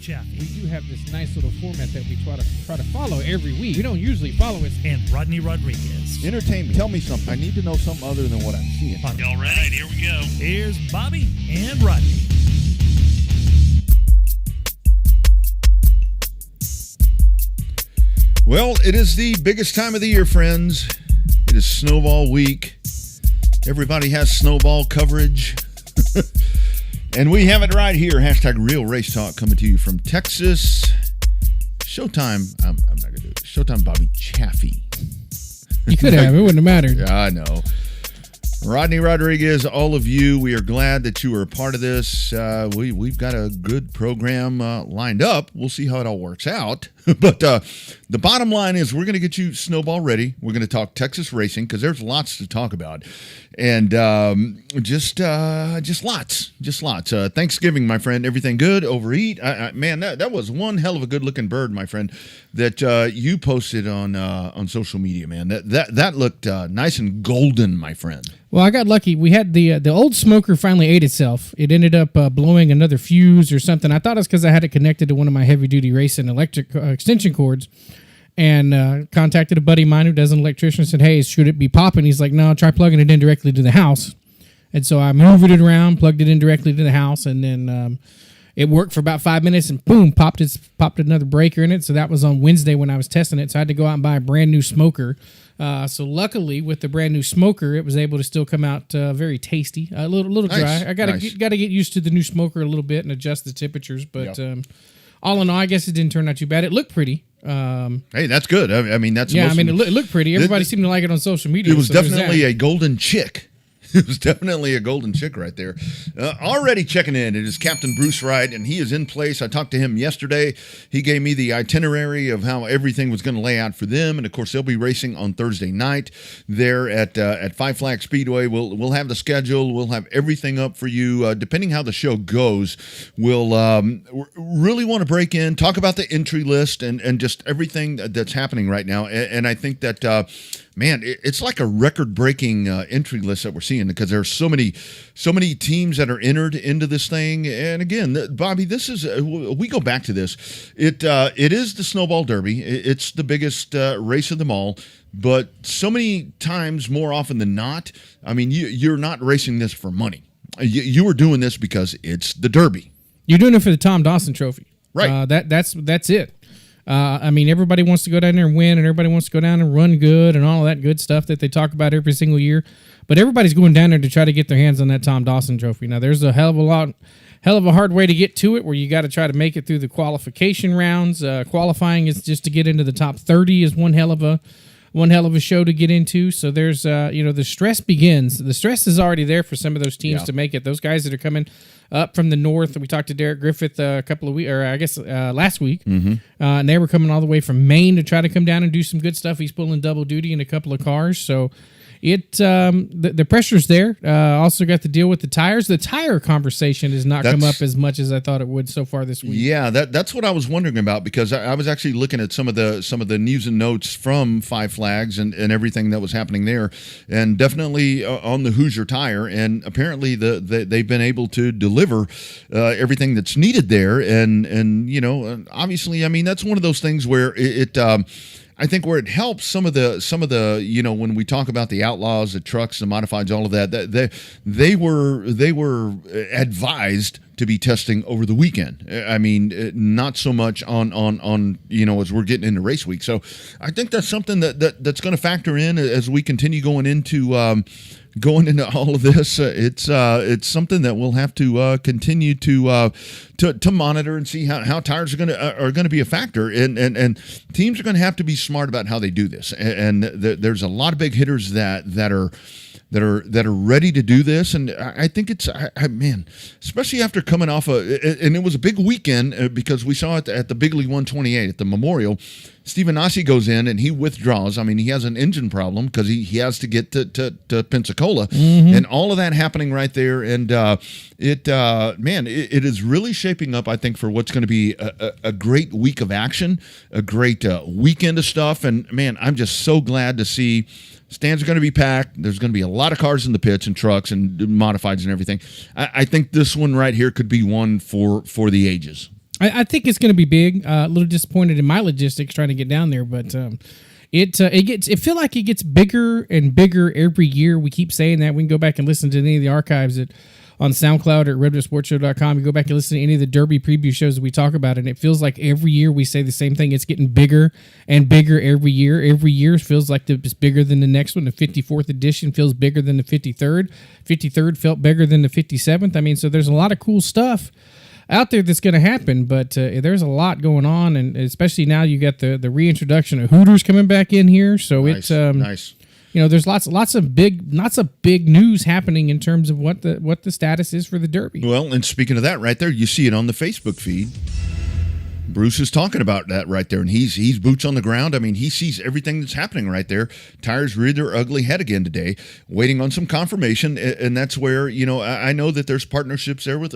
Chaffee. We do have this nice little format that we try to follow every week. We don't usually follow it. And Rodney Rodriguez. Entertain me. Tell me something. I need to know something other than what I'm seeing. Y'all ready? Here we go. Here's Bobby and Rodney. Well, it is the biggest time of the year, friends. It is Snowball Week. Everybody has Snowball coverage. And we have it right here. Hashtag Real Race Talk coming to you from Texas. Showtime. I'm not going to do it. Showtime Bobby Chaffee. You could have. It wouldn't have mattered. Yeah, I know. Rodney Rodriguez, all of you, we are glad that you are a part of this. We've got a good program lined up. We'll see how it all works out. But the bottom line is we're going to get you Snowball ready. We're going to talk Texas racing because there's lots to talk about. And just lots. Thanksgiving, my friend. Everything good? Overeat? Man, that was one hell of a good-looking bird, my friend, that you posted on social media, man. That looked nice and golden, my friend. Well, I got lucky. We had the old smoker finally ate itself. It ended up blowing another fuse or something. I thought it was because I had it connected to one of my heavy-duty racing electric extension cords, and contacted a buddy of mine who does an electrician and said, hey, should it be popping? He's like, no, try plugging it in directly to the house. And so I moved it around, plugged it in directly to the house, and then it worked for about 5 minutes, and boom, popped another breaker in it. So that was on Wednesday when I was testing it. So I had to go out and buy a brand new smoker. So luckily, with the brand new smoker, it was able to still come out very tasty, a little dry. Nice. I gotta get used to the new smoker a little bit and adjust the temperatures. But all in all, I guess it didn't turn out too bad. It looked pretty. Hey, that's good. I mean, that's it looked pretty. Everybody seemed to like it on social media. It was definitely a golden chick. It was definitely a golden chick right there. Already checking in, it is Captain Bruce Wright, and he is in place. I talked to him yesterday. He gave me the itinerary of how everything was going to lay out for them, and of course, they'll be racing on Thursday night there at Five Flag Speedway. We'll have the schedule. We'll have everything up for you. Depending how the show goes, we'll really want to break in, talk about the entry list, and just everything that's happening right now. And I think that. Man, it's like a record-breaking entry list that we're seeing because there are so many teams that are entered into this thing. And again, Bobby, this is we go back to this. It is the Snowball Derby. It's the biggest race of them all. But so many times, more often than not, I mean, you're not racing this for money. You are doing this because it's the Derby. You're doing it for the Tom Dawson Trophy, right? That's it. I mean, everybody wants to go down there and win, and everybody wants to go down and run good and all of that good stuff that they talk about every single year. But everybody's going down there to try to get their hands on that Tom Dawson Trophy. Now, there's a hell of a hard way to get to it, where you got to try to make it through the qualification rounds. Qualifying is just to get into the top 30 is one hell of a show to get into. So there's the stress begins. The stress is already there for some of those teams to make it. Those guys that are coming up from the north. We talked to Derek Griffith a couple of weeks, or I guess last week, and they were coming all the way from Maine to try to come down and do some good stuff. He's pulling double duty in a couple of cars, so the pressure's there. Also got to deal with the tires. The tire conversation has not come up as much as I thought it would so far this week. Yeah, that's what I was wondering about, because I was actually looking at some of the news and notes from Five Flags and everything that was happening there, and definitely on the Hoosier tire. And apparently they've been able to deliver everything that's needed there. And obviously, I mean, that's one of those things where I think where it helps some of the when we talk about the Outlaws, the trucks, the modifieds, all of that they were advised to be testing over the weekend. I mean, not so much on as we're getting into race week. So I think that's something that's going to factor in as we continue going into all of this. It's something that we'll have to continue to monitor and see how tires are going to be a factor, and teams are going to have to be smart about how they do this. And there's a lot of big hitters that are ready to do this, and I think it's man, especially after coming off and it was a big weekend because we saw it at the Big League 128 at the Memorial. Stephen Nasse goes in and he withdraws. I mean, he has an engine problem because he has to get to Pensacola, and all of that happening right there. And it is really shaping up, I think, for what's going to be a great week of action, a great weekend of stuff. And man, I'm just so glad to see. Stands are going to be packed. There's going to be a lot of cars in the pits and trucks and modifieds and everything. I think this one right here could be one for the ages. I think it's going to be big. A little disappointed in my logistics trying to get down there, but it feel like it gets bigger and bigger every year. We keep saying that. We can go back and listen to any of the archives on SoundCloud or at RevvedSportsShow.com. You go back and listen to any of the Derby preview shows that we talk about, and it feels like every year we say the same thing. It's getting bigger and bigger every year. Every year feels like it's bigger than the next one. The 54th edition feels bigger than the 53rd. 53rd felt bigger than the 57th. I mean, so there's a lot of cool stuff out there that's going to happen, but there's a lot going on, and especially now you got the reintroduction of Hooters coming back in here. So nice, nice. You know, there's lots of big news happening in terms of what the status is for the Derby. Well, and speaking of that, right there, you see it on the Facebook feed. Bruce is talking about that right there, and he's boots on the ground. I mean, he sees everything that's happening right there. Tires reared their ugly head again today, waiting on some confirmation, and that's where, you know, I know that there's partnerships there with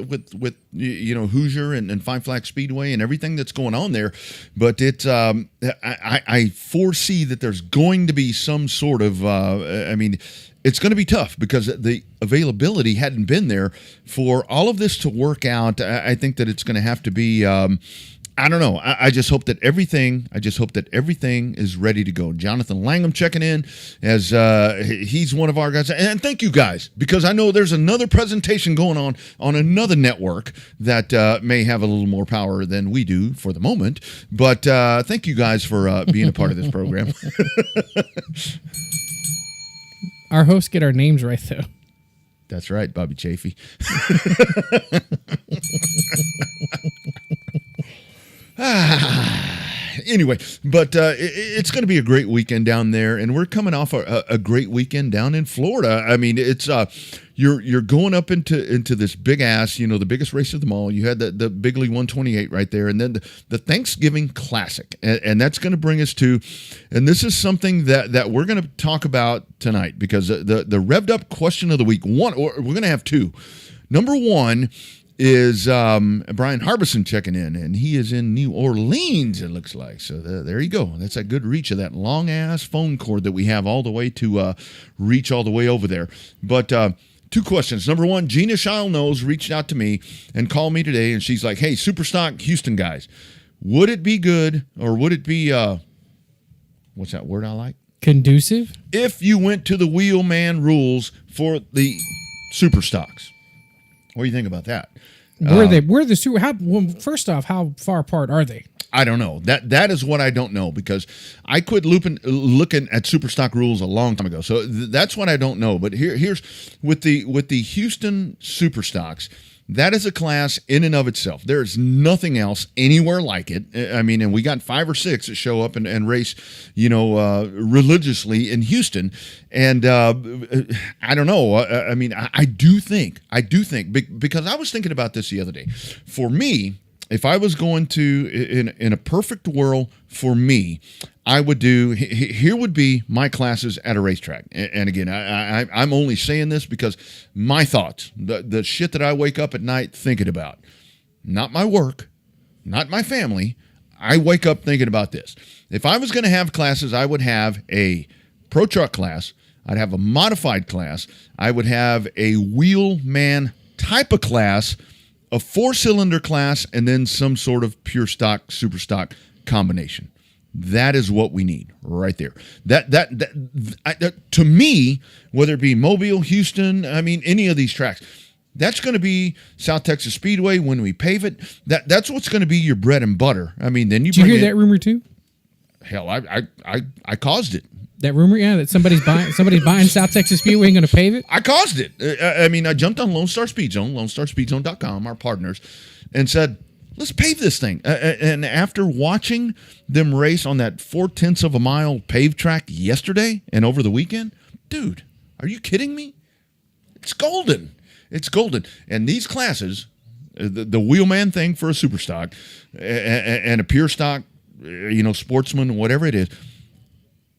you know, Hoosier and Five Flag Speedway and everything that's going on there, but it's I foresee that there's going to be some sort of I mean, it's going to be tough because the availability hadn't been there for all of this to work out. I think that it's going to have to be. I don't know. I just hope that everything is ready to go. Jonathan Langham checking in as he's one of our guys. And thank you guys, because I know there's another presentation going on another network that may have a little more power than we do for the moment. But thank you guys for being a part of this program. Our hosts get our names right, though. That's right, Bobby Chafee. Anyway, but it's going to be a great weekend down there, and we're coming off a great weekend down in Florida. I mean, it's you're going up into this big ass, you know, the biggest race of them all. You had the Bigley 128 right there, and then the Thanksgiving Classic, and that's going to bring us to, and this is something that we're going to talk about tonight, because the Revved Up question of the week, we're going to have two. Number one is Brian Harbison checking in, and he is in New Orleans, it looks like. So there you go. That's a good reach of that long-ass phone cord that we have all the way to reach all the way over there. But two questions. Number one, Gina Shile reached out to me and called me today, and she's like, hey, Superstock Houston guys, would it be good, or would it be, what's that word I like? Conducive? If you went to the Wheelman rules for the Superstocks. What do you think about that? First off, how far apart are they? I don't know. That is what I don't know, because I quit looking at Superstock rules a long time ago. So that's what I don't know. But here's with the Houston Superstocks. That is a class in and of itself. There's nothing else anywhere like it. I mean, and we got 5 or 6 that show up and race, you know, religiously in Houston. And I don't know. I mean, I do think, because I was thinking about this the other day. For me, if I was going to, in a perfect world for me, I would do, here would be my classes at a racetrack. And again, I'm only saying this because my thoughts, the shit that I wake up at night thinking about, not my work, not my family, I wake up thinking about this. If I was going to have classes, I would have a pro truck class, I'd have a modified class, I would have a wheelman type of class, a 4-cylinder class, and then some sort of pure stock, super stock combination. That is what we need right there. That to me, whether it be Mobile, Houston, I mean, any of these tracks, that's going to be South Texas Speedway when we pave it. That's what's going to be your bread and butter. I mean, then you. Did you hear that rumor too? Hell, I caused it. That rumor, yeah, that somebody's buying South Texas Speedway and going to pave it. I caused it. I mean, I jumped on Lone Star Speed Zone, LoneStarSpeedZone.com, our partners, and said, let's pave this thing. And after watching them race on that 0.4 of a mile paved track yesterday and over the weekend, dude, are you kidding me? It's golden. It's golden. And these classes, the wheelman thing for a super stock and a pure stock, you know, sportsman, whatever it is,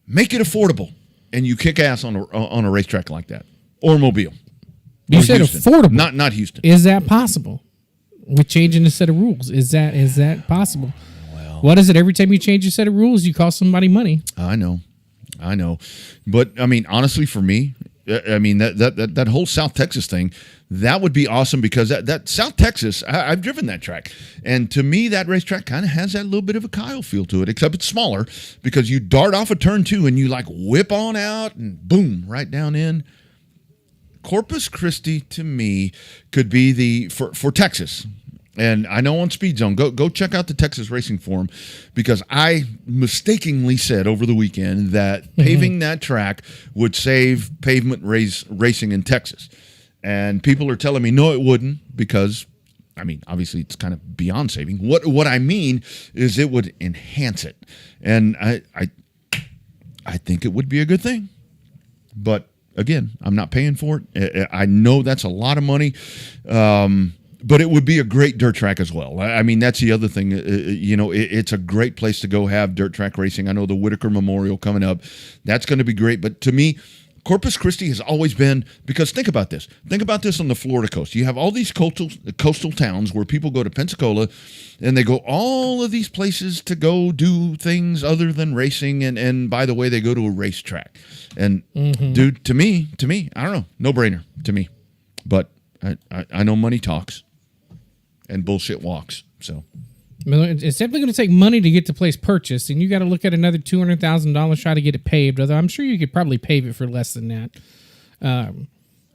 make it affordable, and you kick ass on a racetrack like that, or Mobile. You said Houston. Affordable, not Houston. Is that possible? With changing a set of rules, is that possible? Well, what is it? Every time you change a set of rules, you cost somebody money. I know, but I mean, honestly, for me, I mean, that whole South Texas thing, that would be awesome because that South Texas, I've driven that track. And to me, that racetrack kind of has that little bit of a Kyle feel to it, except it's smaller because you dart off a turn 2 and you like whip on out and boom, right down in. Corpus Christi, to me, could be for Texas. And I know on Speed Zone, go check out the Texas Racing Forum because I mistakenly said over the weekend that paving that track would save pavement racing in Texas. And people are telling me, no, it wouldn't because, I mean, obviously it's kind of beyond saving. What I mean is it would enhance it. And I think it would be a good thing. But, again, I'm not paying for it. I know that's a lot of money. But it would be a great dirt track as well. I mean, that's the other thing. It's a great place to go have dirt track racing. I know the Whitaker Memorial coming up. That's going to be great. But to me, Corpus Christi has always been, because think about this. Think about this on the Florida coast. You have all these coastal towns where people go to Pensacola, and they go all of these places to go do things other than racing. And by the way, they go to a racetrack. And, dude, to me, I don't know, no-brainer to me. But I know money talks. And bullshit walks. So it's definitely going to take money to get the place purchased, and you got to look at another $200,000 try to get it paved. Although I'm sure you could probably pave it for less than that.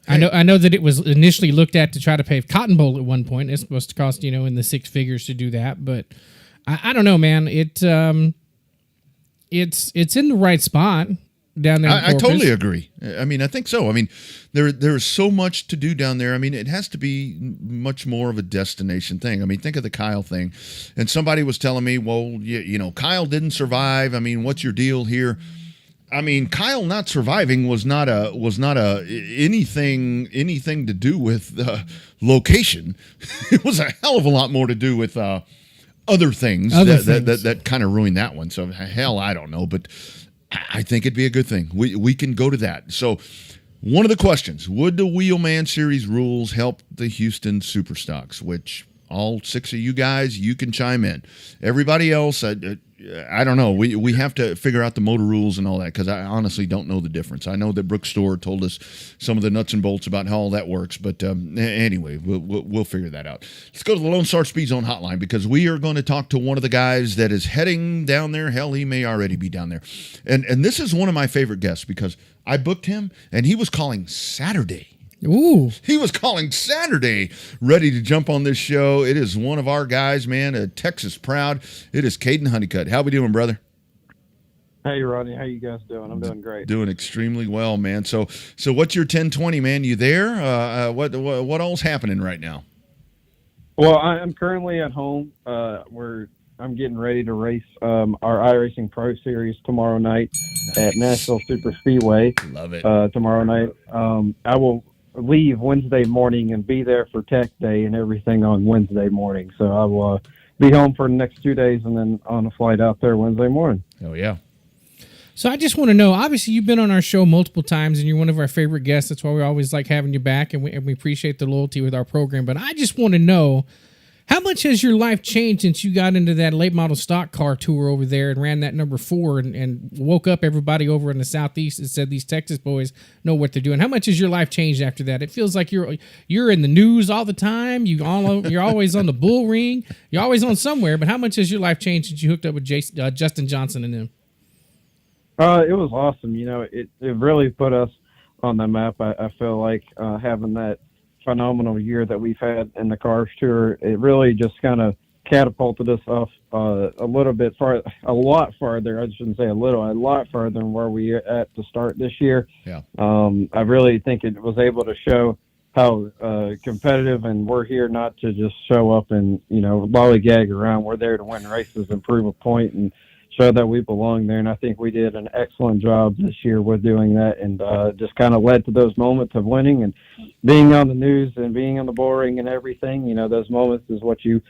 I know that it was initially looked at to try to pave Cotton Bowl at one point. It's supposed to cost in the six figures to do that, but I don't know, man. It's in the right spot. Down there, I totally agree. I mean, I think so. I mean, there's so much to do down there. I mean, it has to be much more of a destination thing. I mean, think of the Kyle thing. And somebody was telling me, well, Kyle didn't survive. I mean, what's your deal here? I mean, Kyle not surviving was not anything to do with location. It was a hell of a lot more to do with other things that kind of ruined that one. So hell, I don't know, but I think it'd be a good thing. We can go to that. So one of the questions, would the Wheelman Series rules help the Houston Superstocks? Which all 6 of you guys, you can chime in. Everybody else, I don't know. We have to figure out the motor rules and all that because I honestly don't know the difference. I know that Brooks Store told us some of the nuts and bolts about how all that works, but anyway, we'll figure that out. Let's go to the Lone Star Speed Zone hotline because we are going to talk to one of the guys that is heading down there. Hell, he may already be down there. And this is one of my favorite guests because I booked him and he was calling Saturday. Ooh. He was calling Saturday, ready to jump on this show. It is one of our guys, man, a Texas proud. It is Caden Honeycutt. How we doing, brother? Hey, Rodney. How you guys doing? I'm doing great. Doing extremely well, man. So what's your 1020, man? You there? What all's happening right now? Well, I'm currently at home. I'm getting ready to race our iRacing Pro Series tomorrow night at Nashville Super Speedway. Love it. Tomorrow night. I will leave Wednesday morning and be there for Tech Day and everything on Wednesday morning. So I will be home for the next 2 days and then on a flight out there Wednesday morning. Oh, yeah. So I just want to know, obviously you've been on our show multiple times and you're one of our favorite guests. That's why we always like having you back and we appreciate the loyalty with our program. But I just want to know, how much has your life changed since you got into that late model stock car tour over there and ran that number 4 and woke up everybody over in the Southeast and said these Texas boys know what they're doing? How much has your life changed after that? It feels like you're in the news all the time. You're always on the bull ring. You're always on somewhere. But how much has your life changed since you hooked up with Justin Johnson and them? It was awesome. It really put us on the map. I feel like having that phenomenal year that we've had in the Cars Tour, it really just kind of catapulted us off a lot farther. I shouldn't say a lot farther than where we are at to start this year. Yeah. I really think it was able to show how competitive, and we're here not to just show up and lollygag around. We're there to win races and prove a point and show that we belong there. And I think we did an excellent job this year with doing that, and just kind of led to those moments of winning and being on the news and being on the bull ring and everything. Those moments is what you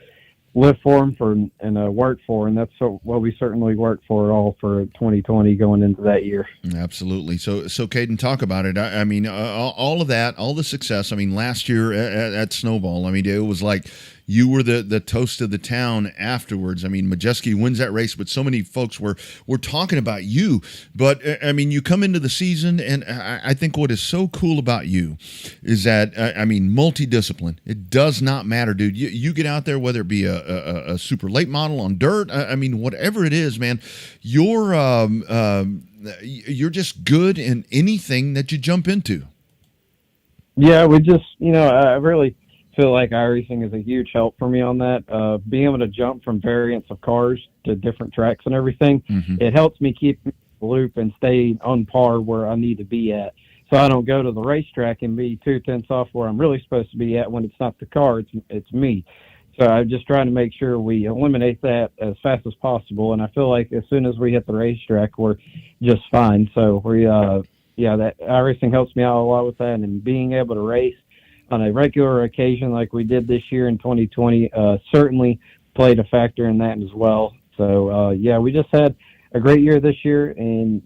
live for and work for, and that's what we certainly worked for all for 2020 going into that year. Absolutely. So Caden, talk about it. I mean, all of that, all the success. I mean, last year at Snowball, I mean, it was like you were the toast of the town afterwards. I mean, Majeski wins that race, but so many folks were talking about you. But I mean, you come into the season, and I think what is so cool about you is that I mean, multidiscipline. It does not matter, dude. You get out there, whether it be a super late model on dirt. I mean, whatever it is, man, you're just good in anything that you jump into. Yeah, we just, I really feel like iRacing is a huge help for me on that. Being able to jump from variants of cars to different tracks and everything, it helps me keep the loop and stay on par where I need to be at. So I don't go to the racetrack and be 2/10 off where I'm really supposed to be at when it's not the car, it's me. So I'm just trying to make sure we eliminate that as fast as possible. And I feel like as soon as we hit the racetrack, we're just fine. So that iRacing helps me out a lot with that. And being able to race on a regular occasion like we did this year in 2020 certainly played a factor in that as well. So, we just had a great year this year. And,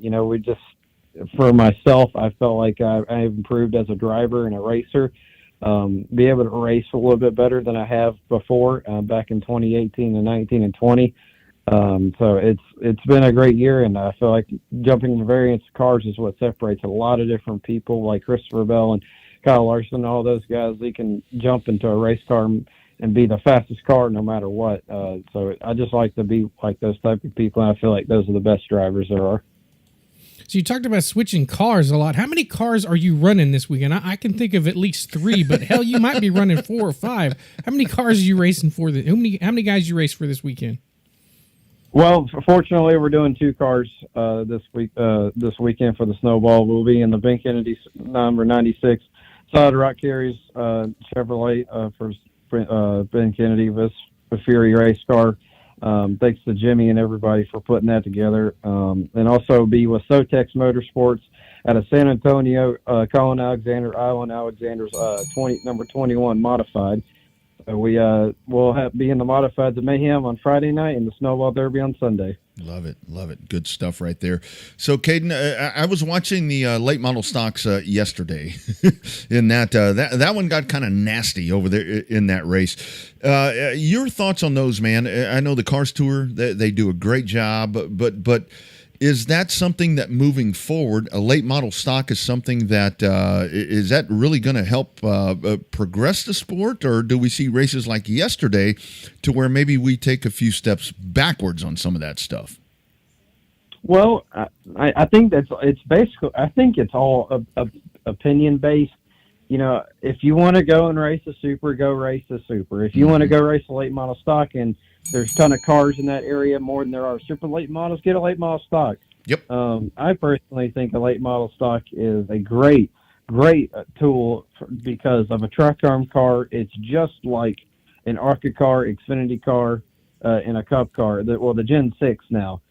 for myself, I felt like I've improved as a driver and a racer. Be able to race a little bit better than I have before back in 2018 and 19 and 20. So it's been a great year, and I feel like jumping the variants of cars is what separates a lot of different people like Christopher Bell and Kyle Larson, all those guys. They can jump into a race car and be the fastest car no matter what. So I just like to be like those type of people, and I feel like those are the best drivers there are. So you talked about switching cars a lot. How many cars are you running this weekend? I can think of at least 3, but hell, you might be running 4 or 5. How many cars are you racing for? How many guys you race for this weekend? Well, fortunately, we're doing 2 cars this weekend for the Snowball. We'll be in the Ben Kennedy number 96 Solid Rock Carries Chevrolet for Ben Kennedy with Fury race car. Thanks to Jimmy and everybody for putting that together. And also be with Sotex Motorsports out of San Antonio, Colin Alexander, Island Alexander's number 21 modified. So we will be in the modifieds of Mayhem on Friday night and the Snowball Derby on Sunday. Love it. Good stuff right there. So, Caden, I was watching the late model stocks yesterday. In that one got kind of nasty over there in that race. Your thoughts on those, man? I know the Cars Tour they do a great job, but is that something that moving forward, a late model stock is something that is that really going to help progress the sport, or do we see races like yesterday to where maybe we take a few steps backwards on some of that stuff? Well, I think it's all opinion based. If you want to go and race a super, go race a super. If you want to go race a late model stock and there's a ton of cars in that area, more than there are super late models, get a late model stock. Yep. I personally think a late model stock is a great tool because of a truck arm car. It's just like an ARCA car, Xfinity car, and a Cup car. The Gen 6 now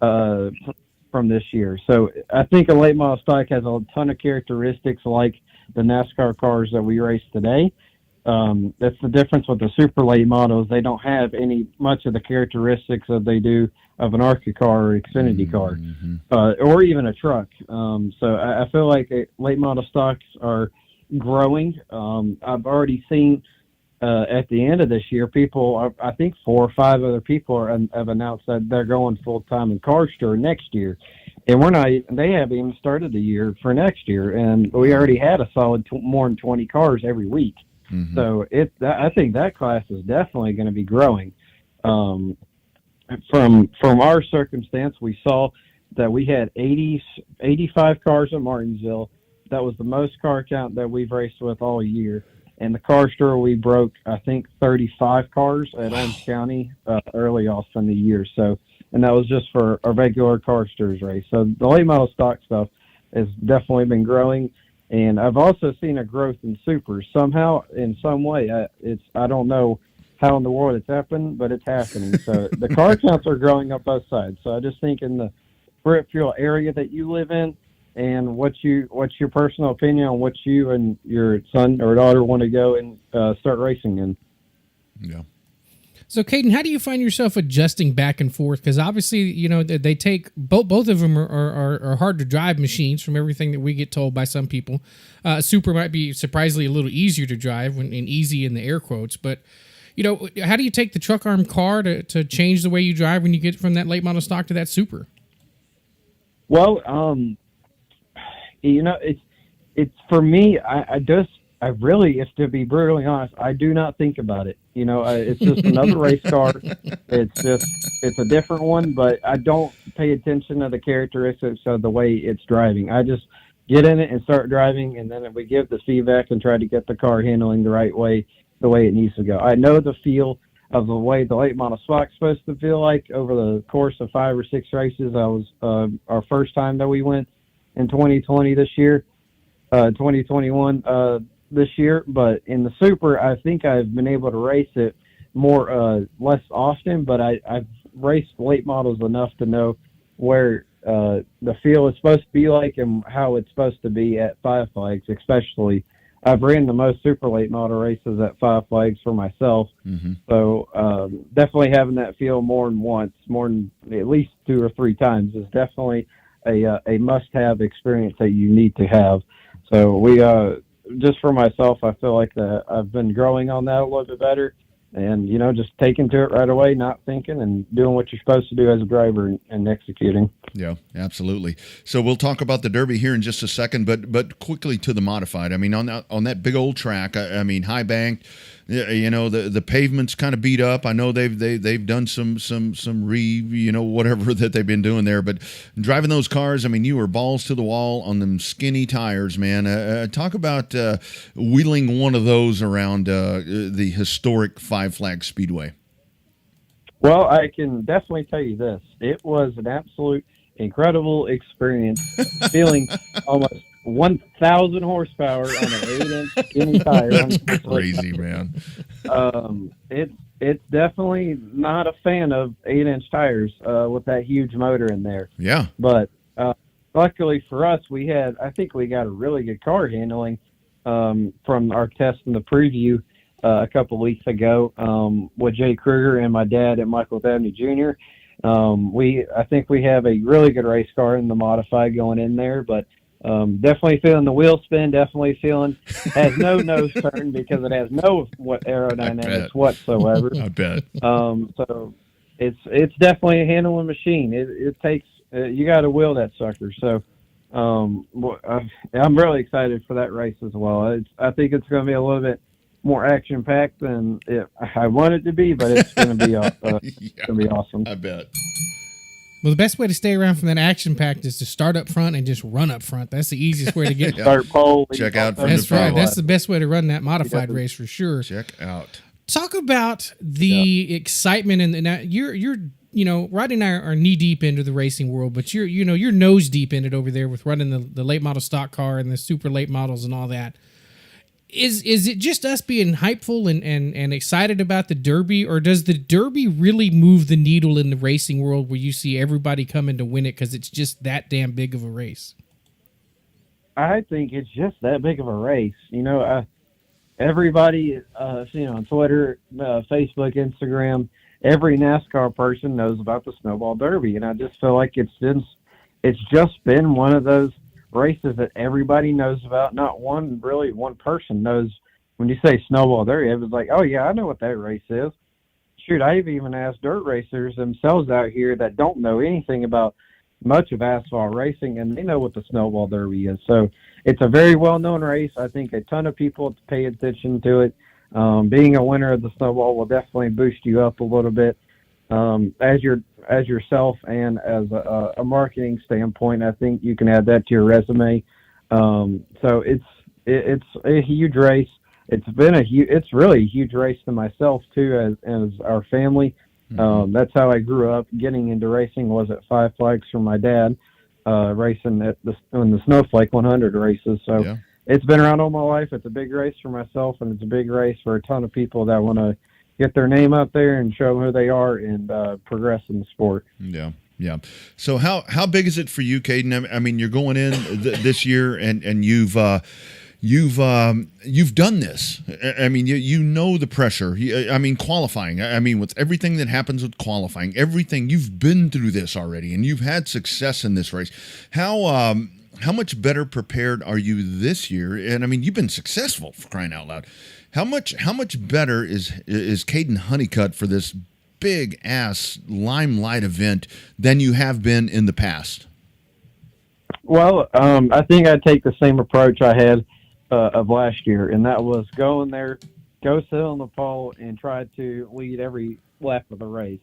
from this year. So I think a late model stock has a ton of characteristics like the NASCAR cars that we race today. That's the difference with the super late models. They don't have much of the characteristics that they do of an ARCA car or Xfinity car, or even a truck. So I feel like late model stocks are growing. I've already seen at the end of this year, I think 4 or 5 other people have announced that they're going full time in Cars Tour next year. And they haven't even started the year for next year. And we already had a solid more than 20 cars every week. So I think that class is definitely going to be growing. From our circumstance, we saw that we had 85 cars at Martinsville. That was the most car count that we've raced with all year. And the Car Store, we broke, I think, 35 cars at Orange County early off in the year. So, and that was just for a regular Car Stores race. So the late model stock stuff has definitely been growing. And I've also seen a growth in supers somehow, in some way. I don't know how in the world it's happened, but it's happening. So the car counts are growing up both sides. So I just think in the peripheral area that you live in, and what's your personal opinion on what you and your son or daughter want to go and start racing in? Yeah. So, Caden, how do you find yourself adjusting back and forth? Because obviously, they take both of them are hard to drive machines from everything that we get told by some people. Super might be surprisingly a little easier to drive and easy in the air quotes, but how do you take the truck arm car to change the way you drive when you get from that late model stock to that super? Well, it's for me. I really, if to be brutally honest, I do not think about it. It's just another race car. It's a different one, but I don't pay attention to the characteristics of the way it's driving. I just get in it and start driving, and then we give the feedback and try to get the car handling the right way, the way it needs to go. I know the feel of the way the late model stock's supposed to feel like over the course of 5 or 6 races. I was our first time that we went in 2020 this year, 2021 this year. But in the super, I think I've been able to race it less often. But I've raced late models enough to know where the feel is supposed to be like and how it's supposed to be at Five Flags, especially. I've ran the most super late model races at Five Flags for myself. Mm-hmm. So definitely having that feel more than once, more than at least 2 or 3 times is definitely a must-have experience that you need to have. So we, just for myself, I feel like that I've been growing on that a little bit better. And, just taking to it right away, not thinking, and doing what you're supposed to do as a driver and executing. Yeah, absolutely. So we'll talk about the Derby here in just a second, but quickly to the modified. I mean, on that big old track, I mean, high banked, the pavement's kind of beat up. I know they've done some whatever that they've been doing there, but driving those cars, I mean, you were balls to the wall on them skinny tires, man. Talk about wheeling one of those around the historic Five Flags Speedway. Well, I can definitely tell you this. It was an absolute incredible experience, feeling almost 1,000 horsepower on an 8-inch skinny tire. Crazy, man. It's definitely not a fan of 8-inch tires with that huge motor in there. Yeah. But luckily for us, I think we got a really good car handling from our test in the preview a couple of weeks ago with Jay Kruger and my dad at Michael Dabney Jr. I think we have a really good race car in the modified going in there, but definitely feeling the wheel spin, definitely feeling has no nose turn because it has no aerodynamics whatsoever. I bet. So it's definitely a handling machine. It takes you got to wheel that sucker. So I'm really excited for that race as well. I think it's going to be a little bit more action packed than I want it to be, but it's going to be gonna be awesome. I bet. Well, the best way to stay around from that action pack is to start up front and just run up front. That's the easiest way to get. Start pole. Check out from That's the right. front. That's the best way to run that modified race for sure. Check out. Talk about the excitement and now you're Rodney and I are knee deep into the racing world, but you're nose deep in it over there with running the late model stock car and the super late models and all that. Is it just us being hypeful and excited about the Derby, or does the Derby really move the needle in the racing world where you see everybody coming to win it because it's just that damn big of a race? I think it's just that big of a race. Everybody, on Twitter, Facebook, Instagram, every NASCAR person knows about the Snowball Derby, and I just feel like it's just been one of those races that everybody knows about. Not one person knows. When you say Snowball Derby, it was like, oh yeah, I know what that race is. Shoot, I've even asked dirt racers themselves out here that don't know anything about much of asphalt racing, and they know what the Snowball Derby is. So it's a very well-known race. I think a ton of people pay attention to it. Being a winner of the Snowball will definitely boost you up a little bit as yourself, and as a marketing standpoint. I think you can add that to your resume. So it's a huge race. It's really a huge race to myself too, as our family. That's how I grew up. Getting into racing was at Five Flags from my dad, racing in the Snowflake 100 races. So yeah. It's been around all my life. It's a big race for myself, and it's a big race for a ton of people that want to get their name out there and show who they are and progress in the sport. Yeah. Yeah. So how big is it for you, Caden? I mean, you're going in this year, and you've done this. I mean, you know the pressure. I mean, qualifying. I mean, with everything that happens with how much better prepared are you this year? And I mean, you've been successful, for crying out loud. How much better is Caden Honeycutt for this big ass limelight event than you have been in the past? Well, I think I'd take the same approach I had of last year, and that was go in there, go sit on the pole, and try to lead every lap of the race.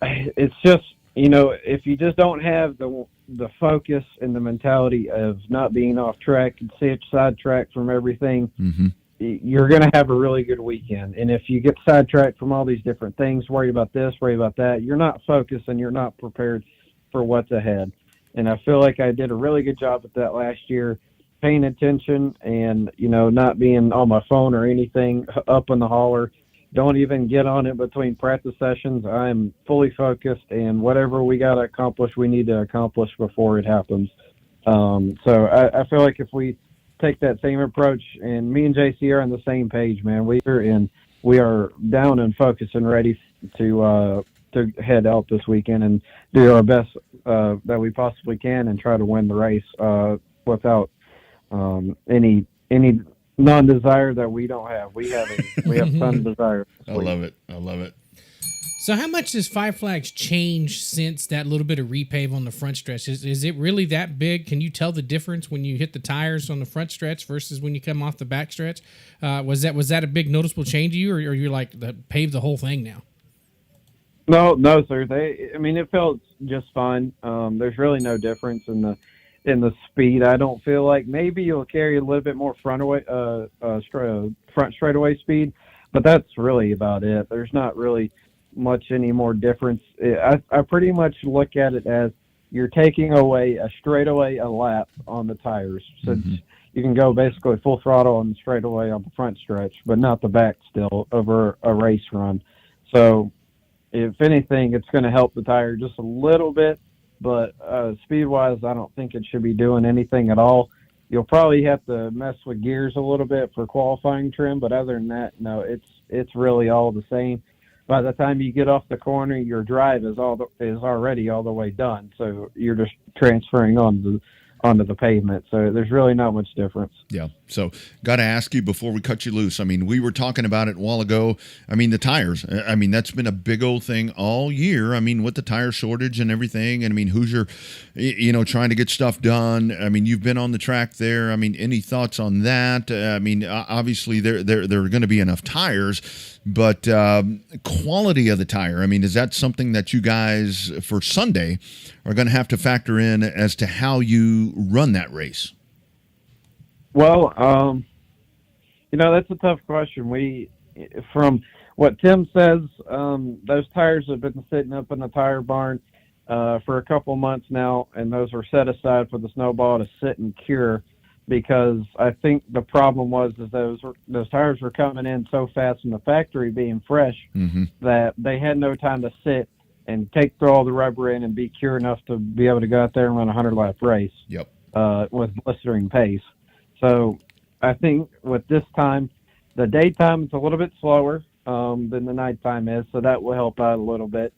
It's just, if you just don't have the focus and the mentality of not being off track and sidetracked from everything, you're going to have a really good weekend. And if you get sidetracked from all these different things, worry about this, worry about that, you're not focused and you're not prepared for what's ahead. And I feel like I did a really good job at that last year, paying attention and, not being on my phone or anything up in the holler. Don't even get on it between practice sessions. I'm fully focused, and whatever we got to accomplish, we need to accomplish before it happens. So I feel like if we take that same approach, and me and JC are on the same page, man, we are down and focused and ready to head out this weekend and do our best that we possibly can and try to win the race without any non-desire that we don't have. We have tons of desire. I love it. So how much does Five Flags change since that little bit of repave on the front stretch? Is it really that big? Can you tell the difference when you hit the tires on the front stretch versus when you come off the back stretch? Was that a big noticeable change to you, or are you like pave the whole thing now? No, sir. It felt just fine. There's really no difference in the speed. I don't feel like maybe you'll carry a little bit more front straightaway speed, but that's really about it. There's not really much any more difference. I pretty much look at it as you're taking away a straightaway a lap on the tires. So you can go basically full throttle on the straightaway on the front stretch, but not the back still over a race run. So if anything, it's going to help the tire just a little bit. But speed-wise, I don't think it should be doing anything at all. You'll probably have to mess with gears a little bit for qualifying trim, but other than that, no, it's really all the same. By the time you get off the corner, your drive is already all the way done. So you're just transferring onto the pavement. So there's really not much difference. Yeah. So got to ask you before we cut you loose. I mean, we were talking about it a while ago. I mean, the tires. I mean, that's been a big old thing all year. I mean, with the tire shortage and everything. And I mean, Hoosier, trying to get stuff done. I mean, you've been on the track there. I mean, any thoughts on that? I mean, obviously there are going to be enough tires, but quality of the tire. I mean, is that something that you guys for Sunday are going to have to factor in as to how you run that race? Well, that's a tough question. From what Tim says, those tires have been sitting up in the tire barn for a couple months now, and those were set aside for the snowball to sit and cure, because I think the problem was those tires were coming in so fast from the factory being fresh that they had no time to sit and take through all the rubber in and be cure enough to be able to go out there and run a 100-lap race. Yep. With blistering pace. So I think with this time, the daytime is a little bit slower than the nighttime is, so that will help out a little bit.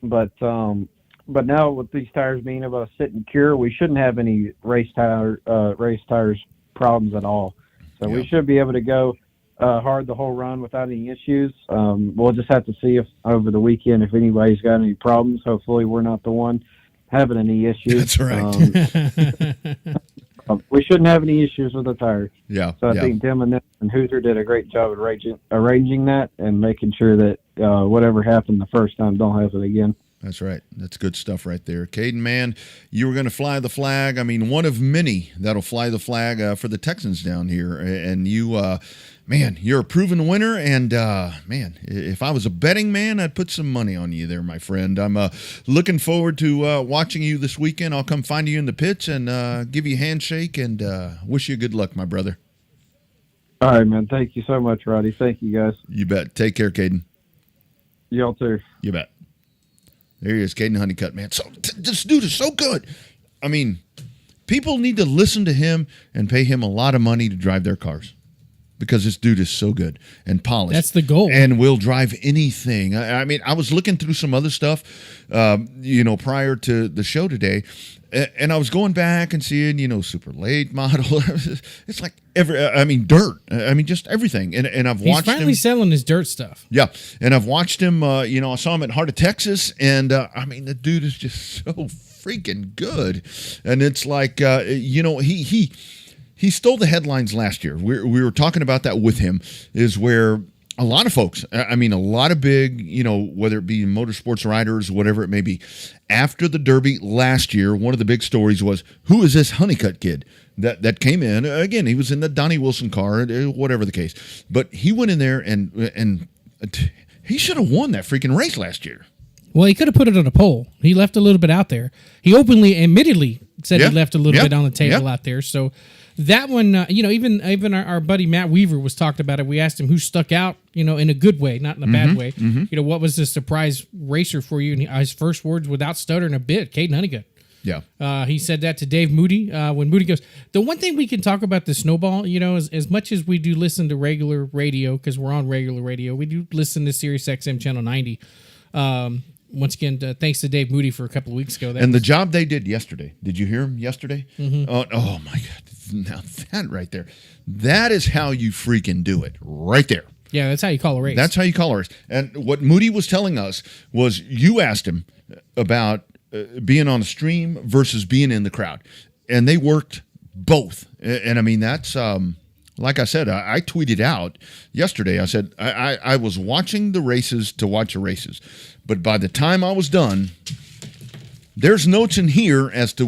But now with these tires being able to sit and cure, we shouldn't have any race tires problems at all. So we should be able to go hard the whole run without any issues. We'll just have to see if over the weekend if anybody's got any problems. Hopefully we're not the one having any issues. That's right. We shouldn't have any issues with the tire. Yeah. So I think Tim and Hoosier did a great job of arranging that and making sure that whatever happened the first time don't happen again. That's right. That's good stuff right there. Caden, man, you were going to fly the flag. I mean, one of many that'll fly the flag for the Texans down here. And you, man, you're a proven winner. And, man, if I was a betting man, I'd put some money on you there, my friend. I'm looking forward to watching you this weekend. I'll come find you in the pits and give you a handshake and wish you good luck, my brother. All right, man. Thank you so much, Roddy. Thank you, guys. You bet. Take care, Caden. Y'all too. You bet. There he is, Caden Honeycutt, man. So this dude is so good. I mean, people need to listen to him and pay him a lot of money to drive their cars because this dude is so good and polished. That's the goal. And will drive anything. I mean, I was looking through some other stuff, prior to the show today, and I was going back and seeing, super late model. It's like dirt. I mean, just everything. And I've watched him. He's finally selling his dirt stuff. Yeah, and I've watched him. I saw him at Heart of Texas, and the dude is just so freaking good. And it's like, he stole the headlines last year. We were talking about that with him. Is where a lot of folks, a lot of big, whether it be motorsports riders, whatever it may be, after the Derby last year, one of the big stories was, who is this Honeycutt kid that came in? Again, he was in the Donnie Wilson car, whatever the case. But he went in there and he should have won that freaking race last year. Well, he could have put it on a poll. He left a little bit out there. He admittedly said he left a little bit on the table out there. So that one, even our buddy Matt Weaver was talked about it. We asked him who stuck out, in a good way, not in a bad way. Mm-hmm. What was the surprise racer for you? And his first words, without stuttering a bit, Caden Honeycutt. Yeah. He said that to Dave Moody. When Moody goes, the one thing we can talk about the snowball, as much as we do listen to regular radio, because we're on regular radio, we do listen to Sirius XM Channel 90. Once again, thanks to Dave Moody for a couple of weeks ago. The job they did yesterday. Did you hear him yesterday? Mm-hmm. Oh, my God. Now that right there, that is how you freaking do it right there. Yeah, that's how you call a race. That's how you call a race. And what Moody was telling us was you asked him about being on a stream versus being in the crowd. And they worked both. And that's... like I said, I tweeted out yesterday, I said, I was watching the races to watch the races. But by the time I was done, there's notes in here as to